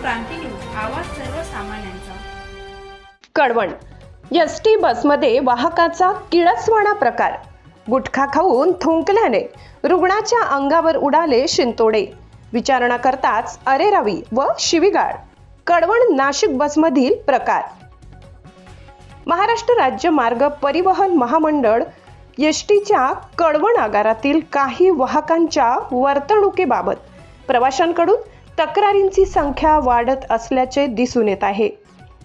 क्रांती news, आवाज सर्वसामान्यांचा. Kalwan. ST बसमध्ये वाहकाचा किळसवाणा प्रकार. गुटखा खाऊन थुंकल्याने रुग्णाच्या अंगावर उडाले शिंतोडे. विचारणा करताच अरेरावी व शिवीगाळ. कळवण नाशिक बसमधील प्रकार. महाराष्ट्र राज्य मार्ग परिवहन महामंडळ एसटीच्या कळवण आगारातील काही वाहकांच्या वर्तणुकीबाबत प्रवाशांकडून तक्रारींची संख्या वाढत असल्याचे दिसून येत आहे.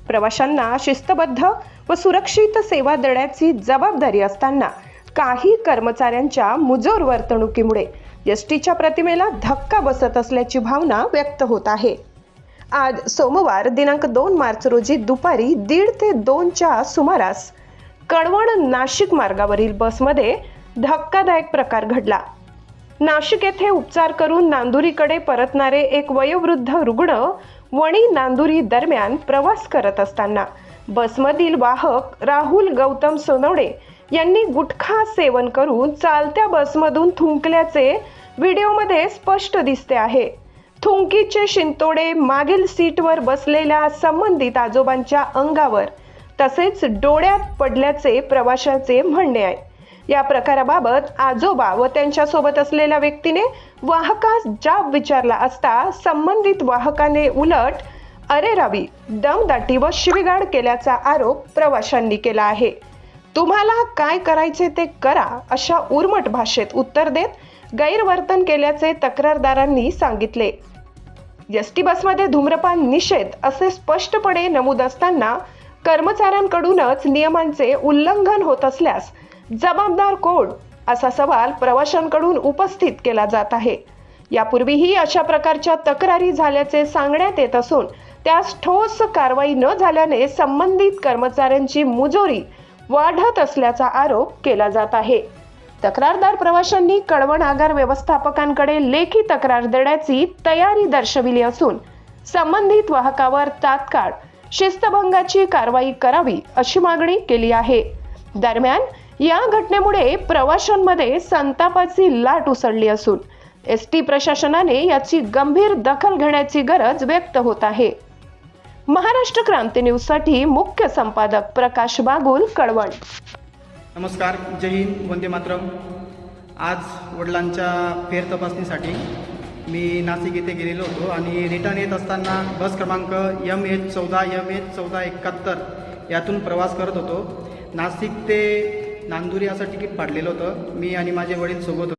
प्रवाशांना शिस्तबद्ध व सुरक्षित सेवा देण्याची जबाबदारी असताना काही कर्मचाऱ्यांच्या मुजोर वर्तणुकीमुळे एसटीच्या प्रतिमेला धक्का बसत असल्याची भावना व्यक्त होत आहे. आज सोमवार दिनांक 2 मार्च रोजी दुपारी 1:30 ते 2च्या सुमारास कळवण नाशिक मार्गावरील बसमध्ये धक्कादायक प्रकार घडला. नाशिक येथे उपचार करून नांदुरीकडे परतणारे एक वयोवृद्ध रुग्ण वणी नांदुरी दरम्यान प्रवास करत असताना बसमधील वाहक राहुल गौतम सोनवणे यांनी गुटखा सेवन करून चालत्या बसमधून थुंकल्याचे व्हिडिओमध्ये स्पष्ट दिसते आहे. थुंकीचे शिंतोडे मागील सीटवर बसलेल्या संबंधित आजोबांच्या अंगावर तसेच डोळ्यात पडल्याचे प्रवाशाचे म्हणणे आहे. या प्रकाराबाबत आजोबा व त्यांच्यासोबत असलेल्या व्यक्तीने वाहकास जाब विचारला असता संबंधित वाहकाने उलट अरेरावी, दमदाटी व शिवीगाळ केल्याचा आरोप प्रवाशांनी केला आहे. तुम्हाला काय करायचे ते करा अशा उर्मट भाषेत उत्तर देत गैरवर्तन केल्याचे तक्रारदारांनी सांगितले. एसटी बसमध्ये धूम्रपान निषेध असे स्पष्टपणे नमूद असताना कर्मचाऱ्यांकडूनच नियमांचे उल्लंघन होत असल्यास जबाबदार कोण असा सवाल प्रवाशांकडून उपस्थित केला जात आहे. यापूर्वीही अशा प्रकारच्या तक्रारी झाल्याचे सांगण्यात येत असून त्यास ठोस कारवाई न झाल्याने संबंधित कर्मचाऱ्यांची मुजोरी वाढत असल्याचा आरोप केला जात आहे. तक्रारदार प्रवाशांनी कळवण आगार व्यवस्थापकांकडे लेखी तक्रार देण्याची तयारी दर्शविली असून संबंधित वाहकावर तात्काळ शिस्तभंगाची कारवाई करावी अशी मागणी केली आहे. दरम्यान या घटनेमुळे प्रवाशांमध्ये संतापाची लाट उसळली असून एसटी प्रशासनाने याची गंभीर दखल घेण्याची गरज व्यक्त होत आहे. महाराष्ट्र क्रांती न्यूज साठी मुख्य संपादक प्रकाश बागुल, कळवण. नमस्कार, जय हिंद, वंदे मातरम. आज वडिलांच्या फेर तपासणीसाठी मी नाशिक येथे गेलेलो होतो आणि रिटर्न येत असताना बस क्रमांक MH14 यातून प्रवास करत होतो. नाशिक ते नांदुरी असं तिकीट पाडलेलं होतं. मी आणि माझे वडील सोबत